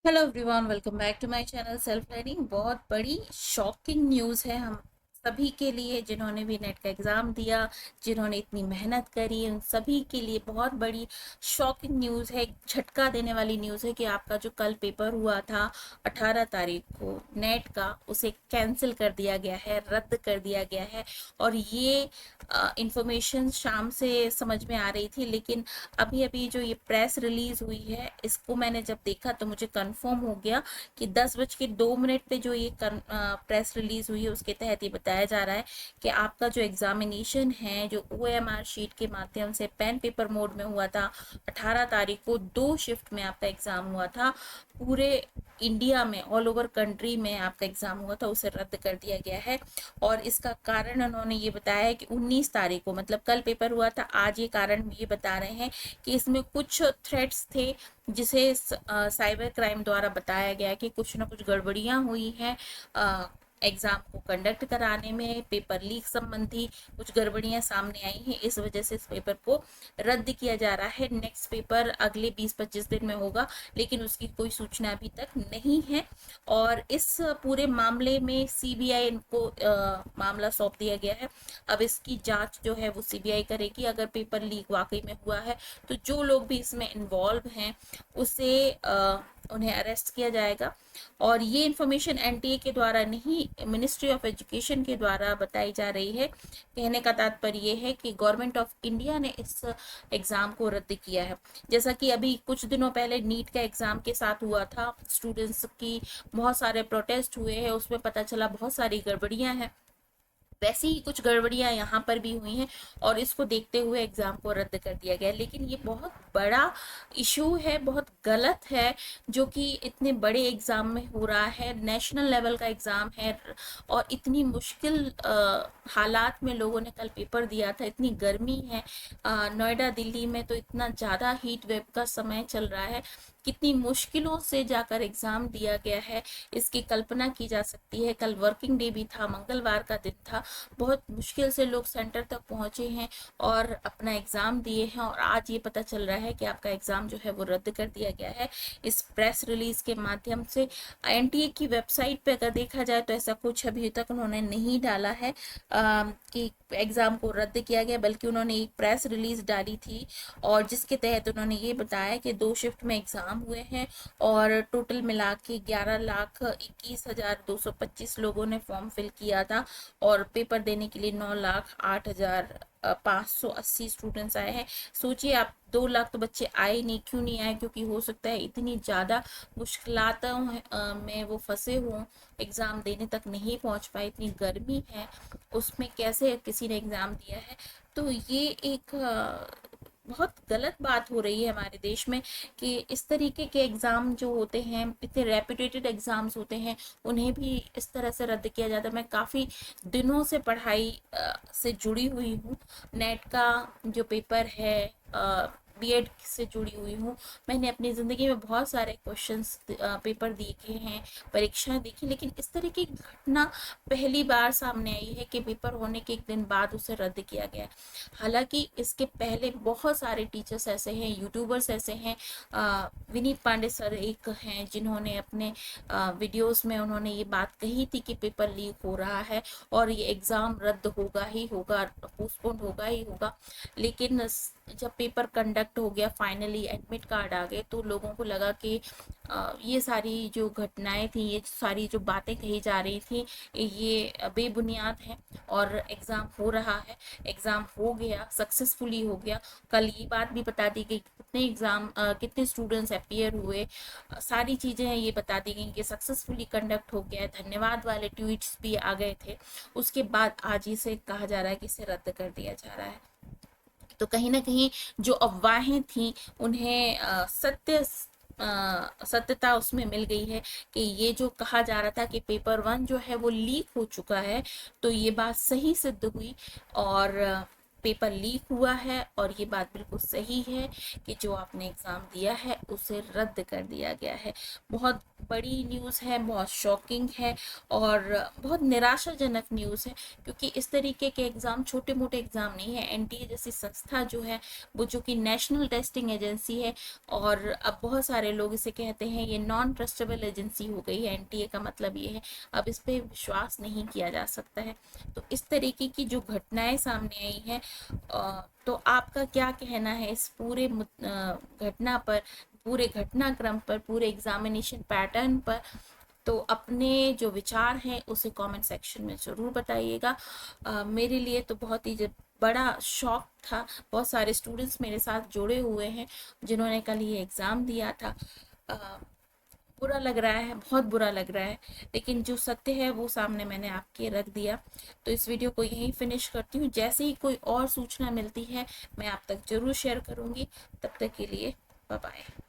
Hello everyone, welcome back to my channel self learning. बहुत बड़ी shocking news है हम सभी के लिए, जिन्होंने भी नेट का एग्ज़ाम दिया, जिन्होंने इतनी मेहनत करी, उन सभी के लिए बहुत बड़ी शॉकिंग न्यूज़ है। एक झटका देने वाली न्यूज़ है कि आपका जो कल पेपर हुआ था 18 तारीख को नेट का, उसे कैंसिल कर दिया गया है, रद्द कर दिया गया है। और ये इंफॉर्मेशन शाम से समझ में आ रही थी, लेकिन अभी अभी जो ये प्रेस रिलीज हुई है, इसको मैंने जब देखा तो मुझे कंफर्म हो गया कि 10:02 पे जो ये प्रेस रिलीज हुई है, उसके तहत ये बताया जा रहा है कि आपका जो एग्जामिनेशन है, जो OMR शीट के माध्यम से पेन पेपर मोड में हुआ था, 18 तारीख को 2 शिफ्ट में आपका एग्जाम हुआ था। पूरे इंडिया में, ऑल ओवर कंट्री में आपका एग्जाम हुआ था, उसे रद्द कर दिया गया है। और इसका कारण उन्होंने ये बताया है कि 19 तारीख को, मतलब कल पेपर हुआ था, आज ये कारण ये बता रहे हैं कि इसमें कुछ थ्रेट्स थे, जिसे साइबर क्राइम द्वारा बताया गया कि कुछ ना कुछ गड़बड़ियां हुई हैं एग्जाम को कंडक्ट कराने में। पेपर लीक संबंधी कुछ गड़बड़ियां सामने आई हैं, इस वजह से इस पेपर को रद्द किया जा रहा है। नेक्स्ट पेपर अगले 20-25 दिन में होगा, लेकिन उसकी कोई सूचना अभी तक नहीं है। और इस पूरे मामले में CBI को मामला सौंप दिया गया है। अब इसकी जांच जो है वो CBI करेगी। अगर पेपर लीक वाकई में हुआ है तो जो लोग भी इसमें इन्वॉल्व हैं उसे उन्हें अरेस्ट किया जाएगा। और ये इन्फॉर्मेशन NTA के द्वारा नहीं, मिनिस्ट्री ऑफ एजुकेशन के द्वारा बताई जा रही है। कहने का तात्पर्य ये है कि गवर्नमेंट ऑफ इंडिया ने इस एग्जाम को रद्द किया है। जैसा कि अभी कुछ दिनों पहले नीट का एग्जाम के साथ हुआ था, स्टूडेंट्स की बहुत सारे प्रोटेस्ट हुए हैं, उसमें पता चला बहुत सारी गड़बड़ियां हैं। वैसी ही कुछ गड़बड़ियां यहाँ पर भी हुई हैं, और इसको देखते हुए एग्जाम को रद्द कर दिया गया। लेकिन ये बहुत बड़ा इशू है, बहुत गलत है, जो कि इतने बड़े एग्जाम में हो रहा है। नेशनल लेवल का एग्जाम है, और इतनी मुश्किल हालात में लोगों ने कल पेपर दिया था। इतनी गर्मी है, नोएडा दिल्ली में तो इतना ज़्यादा हीट वेव का समय चल रहा है। कितनी मुश्किलों से जाकर एग्जाम दिया गया है, इसकी कल्पना की जा सकती है। कल वर्किंग डे भी था, मंगलवार का दिन था। बहुत मुश्किल से लोग सेंटर तक पहुंचे हैं और अपना एग्जाम दिए हैं, और आज ये पता चल रहा है कि आपका एग्जाम जो है वो रद्द कर दिया गया है इस प्रेस रिलीज के माध्यम से। NTA की वेबसाइट पे अगर देखा जाए तो ऐसा कुछ अभी तक उन्होंने नहीं डाला है कि एग्जाम को रद्द किया गया, बल्कि उन्होंने एक प्रेस रिलीज डाली थी, और जिसके तहत उन्होंने ये बताया कि 2 शिफ्ट में एग्जाम हुए हैं, और टोटल मिला के 11,21,225 लोगों ने फॉर्म फिल किया था। और पेपर देने के लिए 9,08,580 स्टूडेंट्स आए हैं। सोचिए आप, 2 लाख तो बच्चे आए नहीं। क्यों नहीं आए? क्योंकि हो सकता है इतनी ज़्यादा मुश्किलातों में वो फंसे हों, एग्ज़ाम देने तक नहीं पहुंच पाए। इतनी गर्मी है, उसमें कैसे किसी ने एग्ज़ाम दिया है? तो ये एक बहुत गलत बात हो रही है हमारे देश में, कि इस तरीके के एग्ज़ाम जो होते हैं, इतने रेपुटेटेड एग्ज़ाम्स होते हैं, उन्हें भी इस तरह से रद्द किया जाता है। मैं काफ़ी दिनों से पढ़ाई से जुड़ी हुई हूँ। नेट का जो पेपर है, B.Ed से जुड़ी हुई हूँ। मैंने अपनी ज़िंदगी में बहुत सारे क्वेश्चंस पेपर देखे हैं, परीक्षाएं देखी, लेकिन इस तरह की घटना पहली बार सामने आई है कि पेपर होने के एक दिन बाद उसे रद्द किया गया है। हालांकि इसके पहले बहुत सारे टीचर्स ऐसे हैं, यूट्यूबर्स ऐसे हैं। विनीत पांडे सर एक हैं, जिन्होंने अपने वीडियोस में उन्होंने ये बात कही थी कि पेपर लीक हो रहा है और ये एग्ज़ाम रद्द होगा ही होगा, पोस्टपोन होगा ही होगा। लेकिन जब पेपर कंडक्ट हो गया, फाइनली एडमिट कार्ड आ गए, तो लोगों को लगा कि ये सारी जो घटनाएं थी, ये सारी जो बातें कही जा रही थी, ये बेबुनियाद हैं, और एग्ज़ाम हो रहा है। एग्ज़ाम हो गया, सक्सेसफुली हो गया। कल ये बात भी बता दी गई कितने एग्ज़ाम, कितने स्टूडेंट्स अपियर हुए, सारी चीज़ें हैं ये बता दी गई कि सक्सेसफुली कंडक्ट हो गया है। धन्यवाद वाले ट्वीट्स भी आ गए थे। उसके बाद आज इसे कहा जा रहा है कि इसे रद्द कर दिया जा रहा है। तो कहीं ना कहीं जो अफवाहें थी, उन्हें सत्यता उसमें मिल गई है कि ये जो कहा जा रहा था कि पेपर 1 जो है वो लीक हो चुका है, तो ये बात सही सिद्ध हुई। और पेपर लीक हुआ है, और ये बात बिल्कुल सही है कि जो आपने एग्ज़ाम दिया है उसे रद्द कर दिया गया है। बहुत बड़ी न्यूज़ है, बहुत शॉकिंग है और बहुत निराशाजनक न्यूज़ है, क्योंकि इस तरीके के एग्ज़ाम छोटे मोटे एग्ज़ाम नहीं है। एनटीए जैसी संस्था जो है, वो जो कि नेशनल टेस्टिंग एजेंसी है, और अब बहुत सारे लोग इसे कहते हैं ये नॉन ट्रस्टेबल एजेंसी हो गई है। एनटीए का मतलब ये है, अब इस पे विश्वास नहीं किया जा सकता है। तो इस तरीके की जो घटनाएं सामने आई हैं, तो आपका क्या कहना है इस पूरे घटना पर, पूरे घटनाक्रम पर, पूरे एग्जामिनेशन पैटर्न पर? तो अपने जो विचार हैं उसे कमेंट सेक्शन में ज़रूर बताइएगा। मेरे लिए तो बहुत ही बड़ा शौक था। बहुत सारे स्टूडेंट्स मेरे साथ जुड़े हुए हैं जिन्होंने कल ये एग्ज़ाम दिया था। अ, बुरा लग रहा है, बहुत बुरा लग रहा है, लेकिन जो सत्य है वो सामने मैंने आपके रख दिया। तो इस वीडियो को यहीं फिनिश करती हूँ। जैसे ही कोई और सूचना मिलती है मैं आप तक जरूर शेयर करूँगी। तब तक के लिए बाय बाय।